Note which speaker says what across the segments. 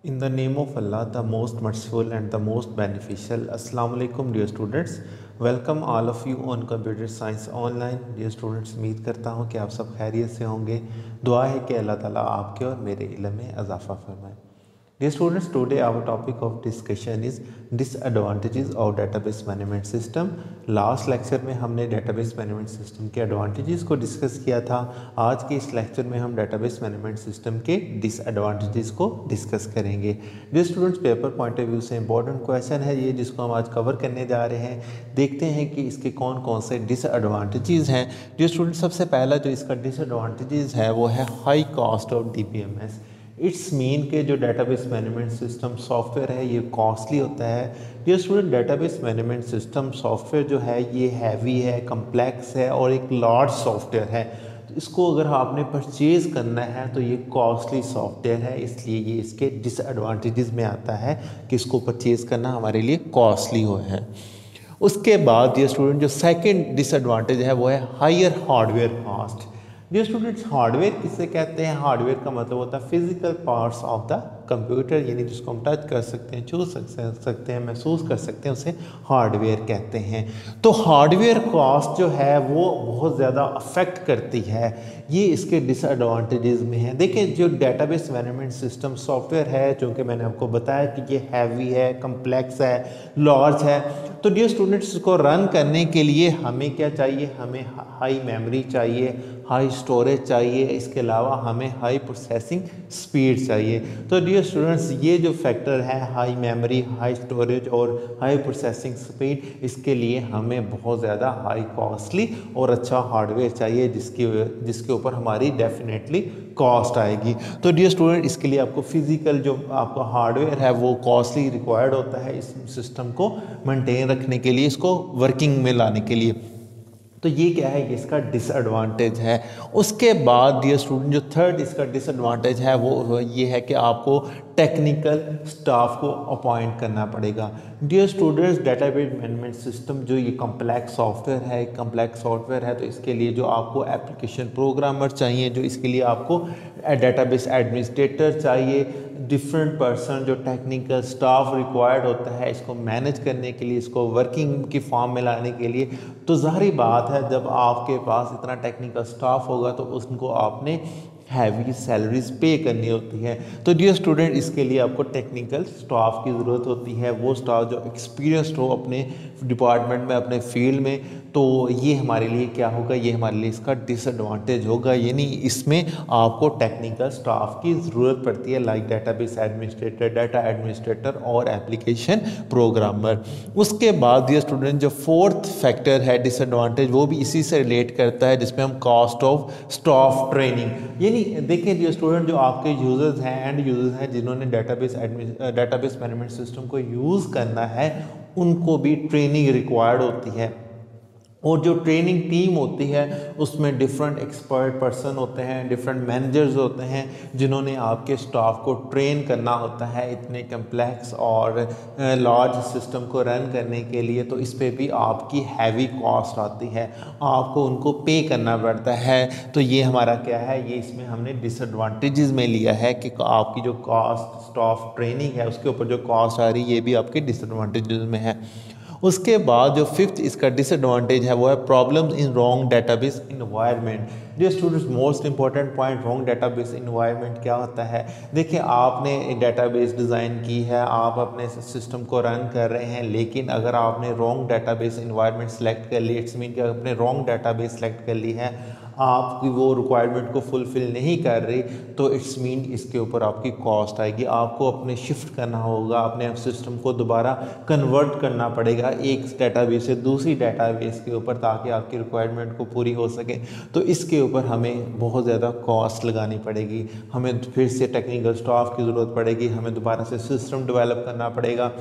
Speaker 1: In the name of Allah, the most merciful and the most beneficial. Assalamu alaikum dear students. Welcome all of you on Computer Science Online. Dear students, उम्मीद करता हूँ कि आप सब खैरियत से होंगे। दुआ है कि अल्लाह ताला आपके और मेरे इल्म में इजाफा फरमाए। Dear students, today our topic of discussion is disadvantages of database management system. Last lecture में हमने database management system के advantages को डिस्कस किया था। आज के इस लेक्चर में हम database management system के disadvantages को डिस्कस करेंगे। Dear students, paper point of view से इंपॉर्टेंट क्वेश्चन है ये, जिसको हम आज कवर करने जा रहे हैं। देखते हैं कि इसके कौन कौन से डिसएडवांटेजेस हैं। Dear students, सबसे पहला जो इसका डिसएडवांटेजेस है वो है high cost of DBMS। It's mean के जो डेटाबेस मैनेजमेंट सिस्टम सॉफ्टवेयर है ये कॉस्टली होता है। Dear student, database management system software जो है ये हैवी है, कम्प्लेक्स है और एक लार्ज सॉफ्टवेयर है। तो इसको अगर आपने परचेज़ करना है तो ये कॉस्टली सॉफ्टवेयर है, इसलिए ये इसके डिसएडवांटेजेस में आता है कि इसको परचेज़ करना हमारे लिए कॉस्टली हो है। उसके बाद ये स्टूडेंट जो सेकंड डिसएडवांटेज है वो है higher hardware cost. Dear students, hardware किसे कहते हैं? हार्डवेयर का मतलब होता है physical parts of the computer, यानी जिसको हम टच कर सकते हैं, छू सकते हैं, महसूस कर सकते हैं, उसे हार्डवेयर कहते हैं। तो हार्डवेयर कॉस्ट जो है वो बहुत ज़्यादा अफेक्ट करती है, ये इसके डिसएडवांटेजेस में है। देखिए, जो डेटाबेस मैनेजमेंट सिस्टम सॉफ्टवेयर है, चूँकि मैंने आपको बताया कि ये हैवी है, कम्प्लेक्स है, लार्ज है, तो डियर स्टूडेंट्स इसको रन करने के लिए हमें क्या चाहिए? हमें हाई मेमोरी चाहिए, हाई स्टोरेज चाहिए, इसके अलावा हमें हाई प्रोसेसिंग स्पीड चाहिए। तो डियर स्टूडेंट्स, ये जो फैक्टर है हाई मेमोरी, हाई स्टोरेज और हाई प्रोसेसिंग स्पीड, इसके लिए हमें बहुत ज़्यादा हाई कॉस्टली और अच्छा हार्डवेयर चाहिए, जिसके ऊपर हमारी डेफिनेटली कॉस्ट आएगी। तो डियर स्टूडेंट, इसके लिए आपको फिजिकल जो आपका हार्डवेयर है वो कॉस्टली रिक्वायर्ड होता है इस सिस्टम को मेंटेन रखने के लिए, इसको वर्किंग में लाने के लिए। तो ये क्या है? ये इसका डिसएडवांटेज है। उसके बाद डियर स्टूडेंट, जो थर्ड इसका डिसएडवांटेज है वो ये है कि आपको टेक्निकल स्टाफ को अपॉइंट करना पड़ेगा। Dear students, database management system जो ये कम्प्लेक्स सॉफ्टवेयर है, तो इसके लिए जो आपको एप्लीकेशन प्रोग्रामर चाहिए, जो इसके लिए आपको डेटाबेस एडमिनिस्ट्रेटर चाहिए, डिफरेंट पर्सन, जो टेक्निकल स्टाफ रिक्वायर्ड होता है इसको मैनेज करने के लिए, इसको वर्किंग की फॉर्म में लाने के लिए। तो ज़ाहिर बात है, जब आपके पास इतना टेक्निकल स्टाफ होगा तो उसको आपने हैवी सैलरीज पे करनी होती है। तो डियर स्टूडेंट, इसके लिए आपको टेक्निकल स्टाफ की ज़रूरत होती है, वो स्टाफ जो एक्सपीरियंस्ड हो अपने डिपार्टमेंट में, अपने फील्ड में। तो ये हमारे लिए क्या होगा? ये हमारे लिए इसका डिसएडवांटेज होगा, यानी इसमें आपको टेक्निकल स्टाफ की ज़रूरत पड़ती है, like database administrator, data administrator और एप्लीकेशन प्रोग्रामर। उसके बाद डियर स्टूडेंट, जो फोर्थ फैक्टर है डिसएडवांटेज, वो भी इसी से रिलेट करता है, जिसमें हम कॉस्ट ऑफ स्टाफ ट्रेनिंग, यानी देखिए डियर स्टूडेंट, जो आपके यूजर्स हैं, एंड यूजर्स हैं, जिन्होंने डेटाबेस मैनेजमेंट सिस्टम को यूज़ करना है, उनको भी ट्रेनिंग रिक्वायर्ड होती है। और जो ट्रेनिंग टीम होती है उसमें डिफरेंट एक्सपर्ट पर्सन होते हैं, डिफरेंट मैनेजर्स होते हैं, जिन्होंने आपके स्टाफ को ट्रेन करना होता है इतने कम्प्लेक्स और लार्ज सिस्टम को रन करने के लिए। तो इस पे भी आपकी हैवी कॉस्ट आती है, आपको उनको पे करना पड़ता है। तो ये हमारा क्या है? ये इसमें हमने डिसएडवांटेजेस में लिया है कि आपकी जो कॉस्ट स्टाफ ट्रेनिंग है उसके ऊपर जो कॉस्ट आ रही है, ये भी आपके डिसएडवांटेजेस में है। उसके बाद जो फिफ्थ इसका डिसएडवांटेज है वो है problems in wrong database environment. Dear students, most important point, wrong database environment क्या होता है? देखिए, आपने डेटाबेस डिज़ाइन की है, आप अपने सिस्टम को रन कर रहे हैं, लेकिन अगर आपने रॉन्ग डेटाबेस इन्वायरमेंट सेलेक्ट कर ली, इट्स मीन कि आपने रॉन्ग डेटाबेस सेलेक्ट कर ली है, आपकी वो रिक्वायरमेंट को फुलफ़िल नहीं कर रही, तो इट्स मीन इसके ऊपर आपकी कॉस्ट आएगी। आपको अपने शिफ्ट करना होगा, अपने सिस्टम को दोबारा कन्वर्ट करना पड़ेगा एक डेटाबेस से दूसरी डेटाबेस के ऊपर, ताकि आपकी रिक्वायरमेंट को पूरी हो सके। तो इसके ऊपर हमें बहुत ज़्यादा कॉस्ट लगानी पड़ेगी, हमें फिर से टेक्निकल स्टाफ की ज़रूरत पड़ेगी, हमें दोबारा से सिस्टम डेवलप करना पड़ेगा।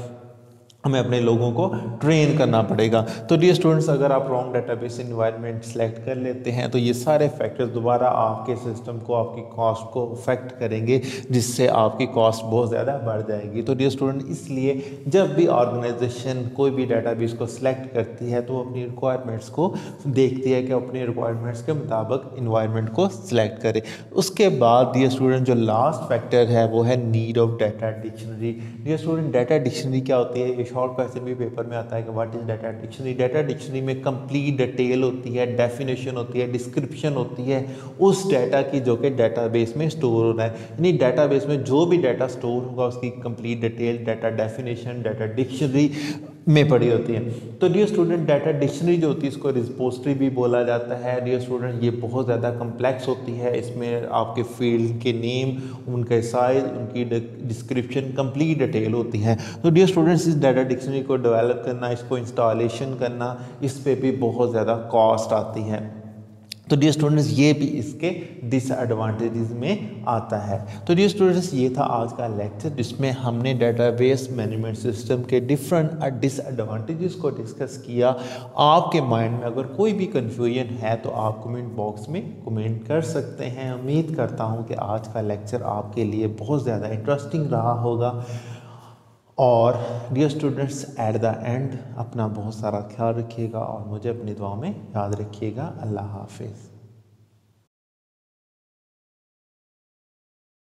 Speaker 1: हमें अपने लोगों को ट्रेन करना पड़ेगा। तो डियर स्टूडेंट्स, अगर आप रॉन्ग डेटाबेस इन्वायरमेंट सेलेक्ट कर लेते हैं तो ये सारे फैक्टर्स दोबारा आपके सिस्टम को, आपकी कॉस्ट को अफेक्ट करेंगे, जिससे आपकी कॉस्ट बहुत ज़्यादा बढ़ जाएगी। तो डियर स्टूडेंट, इसलिए जब भी ऑर्गेनाइजेशन कोई भी डेटाबेस को सिलेक्ट करती है तो अपनी रिक्वायरमेंट्स को देखती है कि अपनी रिक्वायरमेंट्स के मुताबिक इन्वायरमेंट को सिलेक्ट करे। उसके बाद डियर स्टूडेंट, जो लास्ट फैक्टर है वो है need of data dictionary. Dear student, data dictionary क्या होती है? ये शॉर्ट क्वेश्चन भी पेपर में आता है कि what is data dictionary. Data dictionary में कंप्लीट डिटेल होती है, डेफिनेशन होती है, डिस्क्रिप्शन होती है उस डाटा की जो कि डाटाबेस में स्टोर हो रहा है। यानी डाटाबेस में जो भी डाटा स्टोर होगा उसकी complete detail data definition data dictionary में पड़ी होती है। तो डियर स्टूडेंट, डाटा डिक्शनरी जो होती है इसको रिपोजिटरी भी बोला जाता है। डियर स्टूडेंट, ये बहुत ज़्यादा कम्प्लेक्स होती है। इसमें आपके फील्ड के नेम, उनके साइज, उनकी डिस्क्रिप्शन, कंप्लीट डिटेल होती है। तो डियर स्टूडेंट्स, इस डाटा डिक्शनरी को डेवलप करना, इसको इंस्टॉलेशन करना, इस पे भी बहुत ज़्यादा कॉस्ट आती है। तो डियर स्टूडेंट्स, ये भी इसके डिसएडवांटेजेस में आता है। तो डियर स्टूडेंट्स, ये था आज का लेक्चर जिसमें हमने डेटाबेस मैनेजमेंट सिस्टम के डिफरेंट डिसएडवांटेजेस को डिस्कस किया। आपके माइंड में अगर कोई भी कन्फ्यूजन है तो आप कमेंट बॉक्स में कमेंट कर सकते हैं। उम्मीद करता हूँ कि आज का लेक्चर आपके लिए बहुत ज़्यादा इंटरेस्टिंग रहा होगा। और dear students, at the end अपना बहुत सारा ख्याल रखिएगा और मुझे अपनी दुआ में याद रखिएगा। अल्लाह हाफिज़।